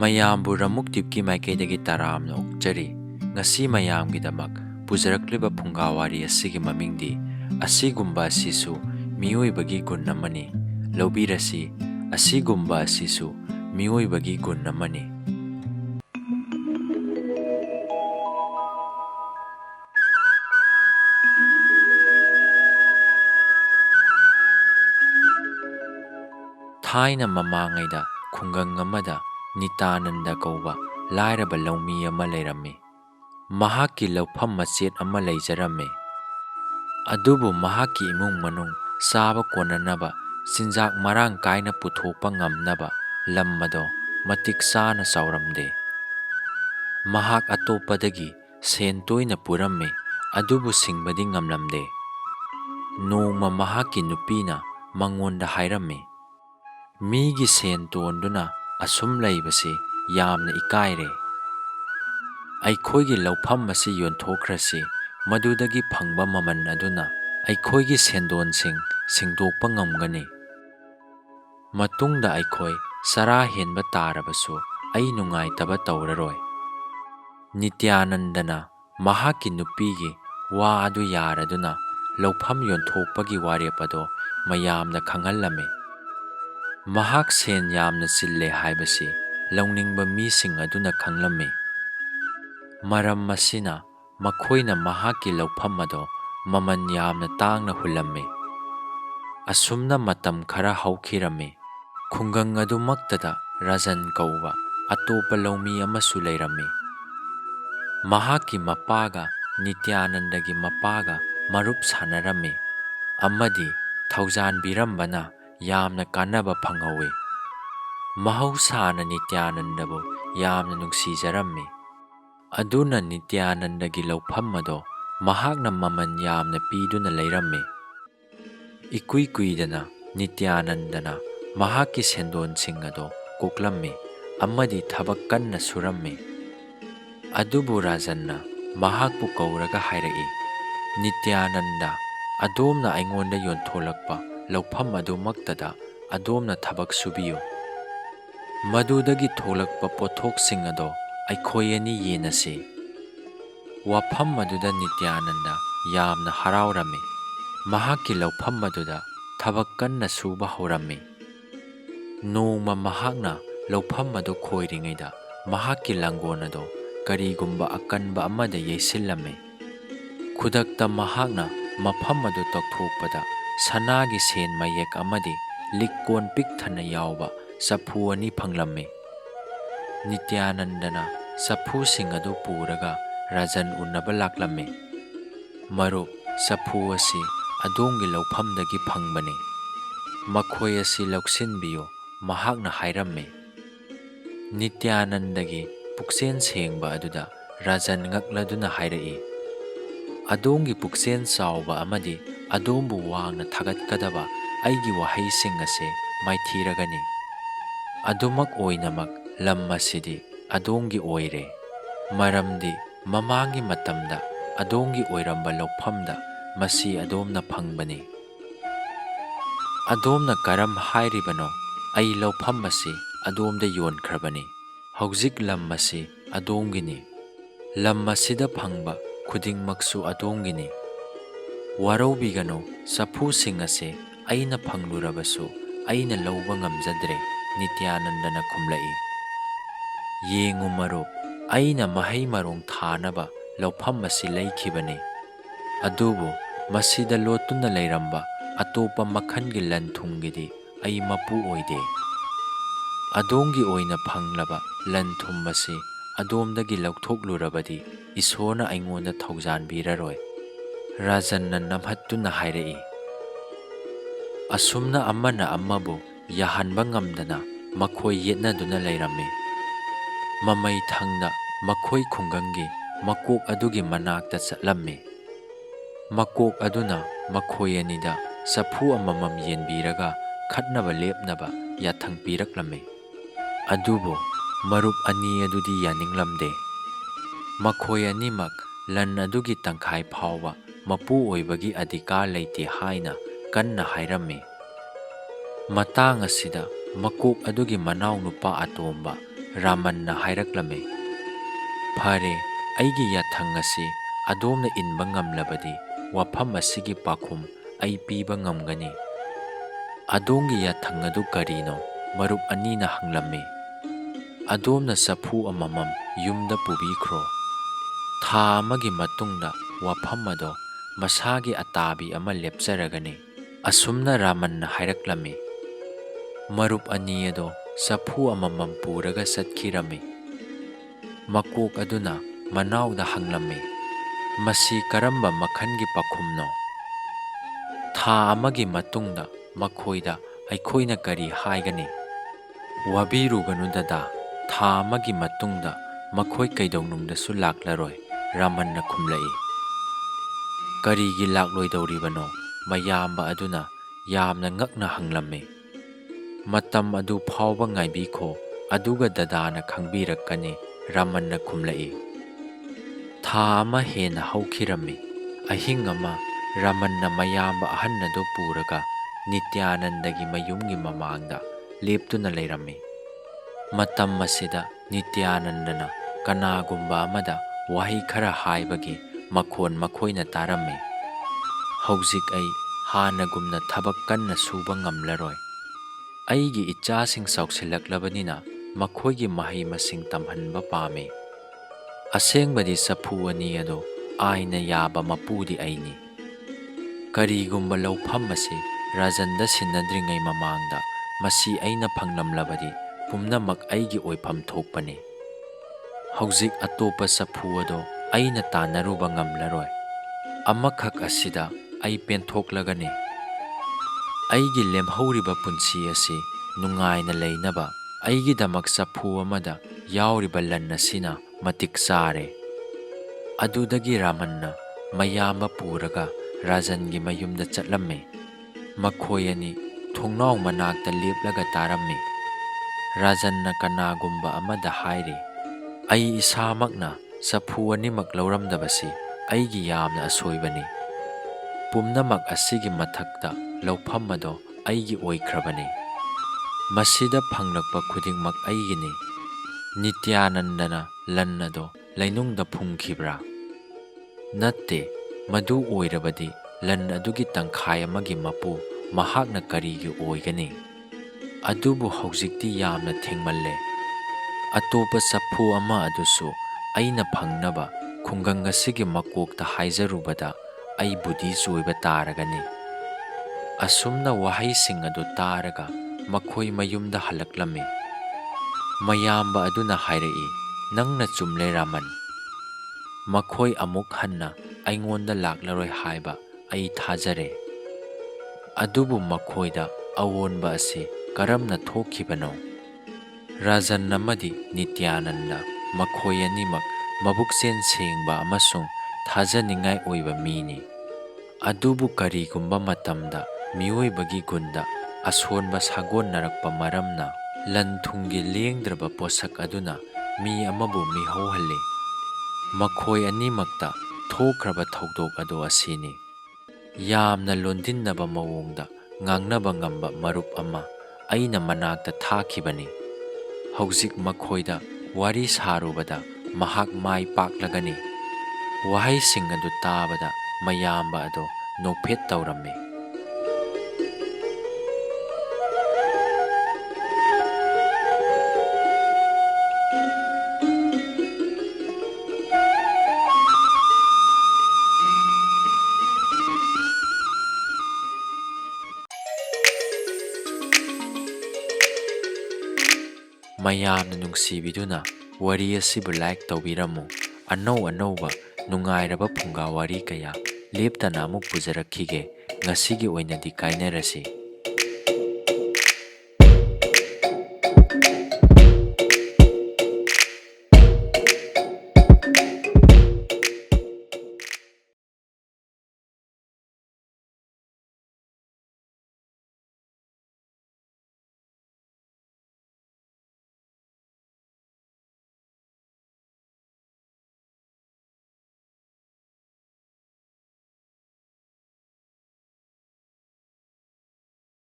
ꯃꯌꯥꯝꯕꯨ ꯔꯃꯨꯛ ꯗꯤꯞꯀꯤ ꯃꯥꯏꯀꯩꯗꯒꯤ ꯇꯔꯥꯝꯅ ꯑꯣꯛꯆꯔꯤ꯫ ꯉꯁꯤ ꯃꯌꯥꯝꯒꯤꯗꯃꯛ ꯄꯨꯖꯔꯛꯂꯤꯕ ꯐꯨꯡꯒꯥ ꯋꯥꯔꯤ ꯑꯁꯤꯒꯤ ꯃꯃꯤꯡꯗꯤ ꯑꯁꯤꯒꯨꯝꯕ ꯑꯁꯤꯁꯨ ꯃꯤꯑꯣꯏꯕꯒꯤ ꯒꯨꯟ ꯑꯃꯅꯤ꯫ ꯂꯧꯕꯤꯔꯁꯤ, ꯑꯁꯤꯒꯨꯝꯕ ꯑꯁꯤꯁꯨ ꯃꯤꯑꯣꯏꯕꯒꯤ ꯒꯨꯟ ꯑꯃꯅꯤ꯫ ꯊꯥꯏꯅ ꯃꯃꯥꯡꯉꯩꯗ ꯈꯨꯡꯒꯪ ꯑꯃꯗ ꯅꯤꯇꯥꯅꯟꯗ ꯀꯧꯕ ꯂꯥꯏꯔꯕ ꯂꯧꯃꯤ ꯑꯃ ꯂꯩꯔꯝꯃꯤ꯫ ꯃꯍꯥꯛꯀꯤ ꯂꯧꯐꯝ ꯃꯆꯦꯠ ꯑꯃ ꯂꯩꯖꯔꯝꯃꯤ꯫ ꯑꯗꯨꯕꯨ ꯃꯍꯥꯛꯀꯤ ꯏꯃꯨꯡ ꯃꯅꯨꯡ ꯆꯥꯕ ꯀꯣꯟꯅꯅꯕ, ꯆꯤꯟꯖꯥꯛ ꯃꯔꯥꯡ ꯀꯥꯏꯅ ꯄꯨꯊꯣꯛꯄ ꯉꯝꯅꯕ ꯂꯝ ꯑꯗꯣ ꯃꯇꯤꯛ ꯆꯥꯅ ꯆꯥꯎꯔꯝꯗꯦ꯫ ꯃꯍꯥꯛ ꯑꯇꯣꯞꯄꯗꯒꯤ ꯁꯦꯟ ꯇꯣꯏꯅ ꯄꯨꯔꯝꯃꯤ, ꯑꯗꯨꯕꯨ ꯁꯤꯡꯕꯗꯤ ꯉꯝꯂꯝꯗꯦ꯫ ꯅꯣꯡꯃ ꯃꯍꯥꯛꯀꯤ ꯅꯨꯄꯤꯅ ꯃꯉꯣꯟꯗ ꯍꯥꯏꯔꯝꯃꯤ, "ꯃꯤꯒꯤ ꯁꯦꯟ ꯇꯣꯟꯗꯨꯅ ꯑꯁꯨꯝ ꯂꯩꯕꯁꯤ ꯌꯥꯝꯅ ꯏꯀꯥꯏꯔꯦ꯫ ꯑꯩꯈꯣꯏꯒꯤ ꯂꯧꯐꯝ ꯑꯁꯤ ꯌꯣꯟꯊꯣꯛꯈ꯭ꯔꯁꯤ, ꯃꯗꯨꯗꯒꯤ ꯐꯪꯕ ꯃꯃꯜ ꯑꯗꯨꯅ ꯑꯩꯈꯣꯏꯒꯤ ꯁꯦꯟꯗꯣꯟꯁꯤꯡ ꯁꯤꯡꯗꯣꯛꯄ ꯉꯝꯒꯅꯤ꯫ ꯃꯇꯨꯡꯗ ꯑꯩꯈꯣꯏ ꯆꯔꯥ ꯍꯦꯟꯕ ꯇꯥꯔꯕꯁꯨ ꯑꯩ ꯅꯨꯡꯉꯥꯏꯇꯕ ꯇꯧꯔꯔꯣꯏ"꯫ ꯅꯤꯇ꯭ꯌꯥꯅꯟꯗꯅ ꯃꯍꯥꯛꯀꯤ ꯅꯨꯄꯤꯒꯤ ꯋꯥ ꯑꯗꯨ ꯌꯥꯔꯗꯨꯅ ꯂꯧꯐꯝ ꯌꯣꯟꯊꯣꯛꯄꯒꯤ ꯋꯥꯔꯦꯞ ꯑꯗꯣ ꯃꯌꯥꯝꯗ ꯈꯪꯍꯜꯂꯝꯃꯤ꯫ ꯃꯍꯥꯛ ꯁꯦꯟ ꯌꯥꯝꯅ ꯆꯤꯜꯂꯦ ꯍꯥꯏꯕꯁꯤ ꯂꯧꯅꯤꯡꯕ ꯃꯤꯁꯤꯡ ꯑꯗꯨꯅ ꯈꯪꯂꯝꯃꯤ꯫ ꯃꯔꯝ ꯑꯁꯤꯅ ꯃꯈꯣꯏꯅ ꯃꯍꯥꯛꯀꯤ ꯂꯧꯐꯝ ꯑꯗꯣ ꯃꯃꯜ ꯌꯥꯝꯅ ꯇꯥꯡꯅ ꯍꯨꯜꯂꯝꯃꯤ꯫ ꯑꯁꯨꯝꯅ ꯃꯇꯝ ꯈꯔ ꯍꯧꯈꯤꯔꯝꯃꯤ꯫ ꯈꯨꯡꯒꯪ ꯑꯗꯨꯃꯛꯇꯗ ꯔꯥꯖꯟ ꯀꯧꯕ ꯑꯇꯣꯞꯄ ꯂꯧꯃꯤ ꯑꯃꯁꯨ ꯂꯩꯔꯝꯃꯤ꯫ ꯃꯍꯥꯛꯀꯤ ꯃꯄꯥꯒ ꯅꯤꯇ꯭ꯌꯥꯅꯟꯗꯒꯤ ꯃꯄꯥꯒ ꯃꯔꯨꯞ ꯁꯥꯟꯅꯔꯝꯃꯤ ꯑꯃꯗꯤ ꯊꯧꯖꯥꯟꯕꯤꯔꯝꯕꯅ ꯌꯥꯝꯅ ꯀꯥꯟꯅꯕ ꯐꯪꯍꯧꯏ꯫ ꯃꯍꯧꯁꯥꯅ ꯅꯤꯇ꯭ꯌꯥꯅꯟꯗꯕꯨ ꯌꯥꯝꯅ ꯅꯨꯡꯁꯤꯖꯔꯝꯃꯤ꯫ ꯑꯗꯨꯅ ꯅꯤꯇ꯭ꯌꯥꯅꯟꯗꯒꯤ ꯂꯧꯐꯝ ꯑꯗꯣ ꯃꯍꯥꯛꯅ ꯃꯃꯜ ꯌꯥꯝꯅ ꯄꯤꯗꯨꯅ ꯂꯩꯔꯝꯃꯤ꯫ ꯏꯀꯨꯏ ꯀꯨꯏꯗꯅ ꯅꯤꯇ꯭ꯌꯥꯅꯟꯗꯅ ꯃꯍꯥꯛꯀꯤ ꯁꯦꯟꯗꯣꯟꯁꯤꯡ ꯑꯗꯣ ꯀꯣꯛꯂꯝꯃꯤ ꯑꯃꯗꯤ ꯊꯕꯛ ꯀꯟꯅ ꯁꯨꯔꯝꯃꯤ꯫ ꯑꯗꯨꯕꯨ ꯔꯥꯖꯟꯅ ꯃꯍꯥꯛꯄꯨ ꯀꯧꯔꯒ ꯍꯥꯏꯔꯛꯏ, "ꯅꯤꯇ꯭ꯌꯥꯅꯟꯗ, ꯑꯗꯣꯝꯅ ꯑꯩꯉꯣꯟꯗ ꯌꯣꯟꯊꯣꯛꯂꯛꯄ ꯂꯧꯐꯝ ꯑꯗꯨꯃꯛꯇꯗ ꯑꯗꯣꯝꯅ ꯊꯕꯛ ꯁꯨꯕꯤꯌꯨ꯫ ꯃꯗꯨꯗꯒꯤ ꯊꯣꯛꯂꯛꯄ ꯄꯣꯠꯊꯣꯛꯁꯤꯡ ꯑꯗꯣ ꯑꯩꯈꯣꯏ ꯑꯅꯤ ꯌꯦꯟꯅꯁꯤ"꯫ ꯋꯥꯐꯝ ꯑꯗꯨꯗ ꯅꯤꯇ꯭ꯌꯥꯅꯟꯗ ꯌꯥꯝꯅ ꯍꯔꯥꯎꯔꯝꯃꯤ꯫ ꯃꯍꯥꯛꯀꯤ ꯂꯧꯐꯝ ꯑꯗꯨꯗ ꯊꯕꯛ ꯀꯟꯅ ꯁꯨꯕ ꯍꯧꯔꯝꯃꯤ꯫ ꯅꯣꯡꯃ ꯃꯍꯥꯛꯅ ꯂꯧꯐꯝ ꯑꯗꯨ ꯈꯣꯏꯔꯤꯉꯩꯗ ꯃꯍꯥꯛꯀꯤ ꯂꯥꯡꯒꯣꯜ ꯑꯗꯣ ꯀꯔꯤꯒꯨꯝꯕ ꯑꯀꯟꯕ ꯑꯃꯗ ꯌꯩꯁꯤꯜꯂꯝꯃꯤ꯫ ꯈꯨꯗꯛꯇ ꯃꯍꯥꯛꯅ ꯃꯐꯝ ꯑꯗꯨ ꯇꯧꯊꯣꯛꯄꯗ ꯁꯅꯥꯒꯤ ꯁꯦꯟ ꯃꯌꯦꯛ ꯑꯃꯗꯤ ꯂꯤꯛ ꯀꯣꯟ ꯄꯤꯛ ꯊꯟꯅ ꯌꯥꯎꯕ ꯆꯐꯨ 2 ꯐꯪꯂꯝꯃꯤ꯫ ꯅꯤꯇ꯭ꯌꯥꯅꯟꯗꯅ ꯆꯐꯨꯁꯤꯡ ꯑꯗꯨ ꯄꯨꯔꯒ ꯔꯥꯖꯟ ꯎꯅꯕ ꯂꯥꯛꯂꯝꯃꯤ꯫ "ꯃꯔꯨꯞ, ꯆꯐꯨ ꯑꯁꯤ ꯑꯗꯣꯝꯒꯤ ꯂꯧꯐꯝꯗꯒꯤ ꯐꯪꯕꯅꯤ, ꯃꯈꯣꯏ ꯑꯁꯤ ꯂꯧꯁꯤꯟꯕꯤꯌꯨ", ꯃꯍꯥꯛꯅ ꯍꯥꯏꯔꯝꯃꯤ꯫ ꯅꯤꯇ꯭ꯌꯥꯅꯟꯗꯒꯤ ꯄꯨꯛꯆꯦꯜ ꯁꯦꯡꯕ ꯑꯗꯨꯗ ꯔꯥꯖꯟ ꯉꯛꯂꯗꯨꯅ ꯍꯥꯏꯔꯛꯏ, "ꯑꯗꯣꯝꯒꯤ ꯄꯨꯛꯆꯦꯜ ꯆꯥꯎꯕ ꯑꯃꯗꯤ ꯑꯗꯣꯝꯕꯨ ꯋꯥꯡꯅ ꯊꯥꯒꯠꯀꯗꯕ ꯑꯩꯒꯤ ꯋꯥꯍꯩꯁꯤꯡ ꯑꯁꯤ ꯃꯥꯏꯊꯤꯔꯒꯅꯤ꯫ ꯑꯗꯨꯃꯛ ꯑꯣꯏꯅꯃꯛ ꯂꯝ ꯑꯁꯤꯗꯤ ꯑꯗꯣꯝꯒꯤ ꯑꯣꯏꯔꯦ, ꯃꯔꯝꯗꯤ ꯃꯃꯥꯡꯒꯤ ꯃꯇꯝꯗ ꯑꯗꯣꯝꯒꯤ ꯑꯣꯏꯔꯝꯕ ꯂꯧꯐꯝꯗ ꯃꯁꯤ ꯑꯗꯣꯝꯅ ꯐꯪꯕꯅꯤ꯫ ꯑꯗꯣꯝꯅ ꯀꯔꯝ ꯍꯥꯏꯔꯤꯕꯅꯣ? ꯑꯩ ꯂꯧꯐꯝ ꯑꯁꯤ ꯑꯗꯣꯝꯗ ꯌꯣꯟꯈ꯭ꯔꯕꯅꯤ꯫ ꯍꯧꯖꯤꯛ ꯂꯝ ꯑꯁꯤ ꯑꯗꯣꯝꯒꯤꯅꯤ꯫ ꯂꯝ ꯑꯁꯤꯗ ꯐꯪꯕ ꯈꯨꯗꯤꯡꯃꯛꯁꯨ ꯑꯗꯣꯝꯒꯤꯅꯤ꯫ ꯋꯥꯔꯧꯕꯤꯒꯅꯨ, ꯆꯐꯨꯁꯤꯡ ꯑꯁꯤ ꯑꯩꯅ ꯐꯪꯂꯨꯔꯕꯁꯨ ꯑꯩꯅ ꯂꯧꯕ ꯉꯝꯖꯗ꯭ꯔꯦ", ꯅꯤꯇ꯭ꯌꯥꯅꯟꯗꯅ ꯈꯨꯝꯂꯛꯏ꯫ "ꯌꯦꯡꯉꯨ ꯃꯔꯨꯞ, ꯑꯩꯅ ꯃꯍꯩ ꯃꯔꯣꯡ ꯊꯥꯅꯕ ꯂꯧꯐꯝ ꯑꯁꯤ ꯂꯩꯈꯤꯕꯅꯤ, ꯑꯗꯨꯕꯨ ꯃꯁꯤꯗ ꯂꯣꯠꯇꯨꯅ ꯂꯩꯔꯝꯕ ꯑꯇꯣꯞꯄ ꯃꯈꯜꯒꯤ ꯂꯟ ꯊꯨꯝꯒꯤꯗꯤ ꯑꯩ ꯃꯄꯨ ꯑꯣꯏꯗꯦ꯫ ꯑꯗꯣꯝꯒꯤ ꯑꯣꯏꯅ ꯐꯪꯂꯕ ꯂꯟ ꯊꯨꯝ ꯑꯁꯤ ꯑꯗꯣꯝꯗꯒꯤ ꯂꯧꯊꯣꯛꯂꯨꯔꯕꯗꯤ ꯏꯁꯣꯔꯅ ꯑꯩꯉꯣꯟꯗ ꯊꯧꯖꯥꯟꯕꯤꯔꯔꯣꯏ", ꯔꯥꯖꯟꯅ ꯅꯝꯍꯠꯇꯨꯅ ꯍꯥꯏꯔꯛꯏ꯫ ꯑꯁꯨꯝꯅ ꯑꯃꯅ ꯑꯃꯕꯨ ꯌꯥꯍꯟꯕ ꯉꯝꯗꯅ ꯃꯈꯣꯏ ꯌꯦꯠꯅꯗꯨꯅ ꯂꯩꯔꯝꯃꯤ꯫ ꯃꯃꯩ ꯊꯪꯅ ꯃꯈꯣꯏ ꯈꯨꯡꯒꯪꯒꯤ ꯃꯀꯣꯛ ꯑꯗꯨꯒꯤ ꯃꯅꯥꯛꯇ ꯆꯠꯂꯝꯃꯤ꯫ ꯃꯀꯣꯛ ꯑꯗꯨꯅ ꯃꯈꯣꯏ ꯑꯅꯤꯗ ꯆꯐꯨ ꯑꯃꯃꯝ ꯌꯦꯟꯕꯤꯔꯒ ꯈꯠꯅꯕ ꯂꯦꯞꯅꯕ ꯌꯥꯊꯪ ꯄꯤꯔꯛꯂꯝꯃꯤ꯫ ꯑꯗꯨꯕꯨ ꯃꯔꯨꯞ ꯑꯅꯤ ꯑꯗꯨꯗꯤ ꯌꯥꯅꯤꯡꯂꯝꯗꯦ꯫ ꯃꯈꯣꯏ ꯑꯅꯤꯃꯛ ꯂꯟ ꯑꯗꯨꯒꯤ ꯇꯪꯈꯥꯏ ꯐꯥꯎꯕ ꯃꯄꯨ ꯑꯣꯏꯕꯒꯤ ꯑꯙꯤꯀꯥꯔ ꯂꯩꯇꯦ ꯍꯥꯏꯅ ꯀꯟꯅ ꯍꯥꯏꯔꯝꯃꯤ꯫ ꯃꯇꯥꯡ ꯑꯁꯤꯗ ꯃꯀꯣꯛ ꯑꯗꯨꯒꯤ ꯃꯅꯥꯎꯅꯨꯄꯥ ꯑꯇꯣꯝꯕ Ramanna hairaklammi. Phare, aigi yathang asi adomna inba ngamlabadi wafam asigi pakhum ai piba ngamgani. Adongi yathang adu karino? Marup anina hanglammi. Adomna sapu amamam yumda pubikhro. Tha amagi matungda wafam ado masagi atabi ama lepjaragani. Asumna Ramanna hairaklammi. Marup ani ado sapu amamam puraga satkirami. Makok aduna manawda hanglammi. Masi karamba makhangi pakhumno? Tha amagi matungda makhoida aikhoina kari haigani? Wabiruganu dada, tha amagi matungda makhoi kaidaunungdasu laklaroi. Ramanna khumlai. Karigi lakloidoribano? Mayamba aduna yamna ngakna hanglammi. Matam adu phawba ngaibikho, aduga dadana khangbirakani. Ramanna khumlai. Tha ama hena haukhirami. Ahing ama Ramanna mayamba ahannado puraga Nityanandagi mayumgi mamangda leptuna leirami. Matam masida Nityanandana kanagumba amada wahi khara haibagi makhon makhoina tarami. Hauzik ai hanagumna thabak kanna suba ngamlaroi. Aigi ichasing sauksilaklabanina makhoigi mahai masing tamhanba pami. Asengbadi sapu ani ado aina yaba mapudi aini. Karigumba laufam asi rajanda sinadringai mamangda masi aina phanglamlabadi pumnamak aigi oifam thokpani. Hauzik atopa sapu ado aina tanaruba ngamlaroi. Amakhak asida ai penthoklagani. Aigi lemhauriba punsi asi nungaina leinaba aigi damak sapu amada yauriba lan asina matik sare. Adudagi Ramanna mayamba puraga Rajangi mayumda chatlamme. Makhoyani thongnaw manakta leplaga tarammi. Rajanna kanagumba amada hairi. Ai isamakna sapu animak lauramdabasi aigi yamna asoibani. Pumnamak asigi mathakta laufam ado aigi oikrabani. Masida phanglakpa khudingmak aigini. Nityanandana lan ado lainungda phungkhibra? Natte, madu oirabadi lan adugi tangkhai amagi mapu mahakna karigi oigani. Adubu haujikti yamna thengmalle. Atopa sapu ama adusu aina phangnaba khungang asigi makokta haizarubada ai budi soiba taragani. Asumna wahaising adu taraga makhoi mayumda halaklami. Mayamba aduna hairai, nangna chumle Raman. Makhoi amuk hanna aingonda laklaroi haiba ai thajare. Adubu makhoida awonba asi karamna thokhibano? Rajan namadi Nityananda makhoi animak mabuksen sengba amasung thajaningai oiba mini. Adubu karigumba matamda Meeoibagi Guunda asonba sagon narakpa maramna lan thungi lengdraba posak aduna mi amabu mihauhalli. Makhoi animakta thokraba thaudok ado asini. Yamna londinnaba mawongda ngangnaba ngamba marup ama aina manakta thakibani. Hauzik makhoida wari sarubada mahak mai paklagani. Wahaising adu tabada mayamba ado nokphet taurammi. Mayamna nungsibiduna wari asibu like tawbiramu. Anau-anauba nungairaba phunga wari kaya leptana amuk pujarakhige. Ngasigi oinadi kainarasi.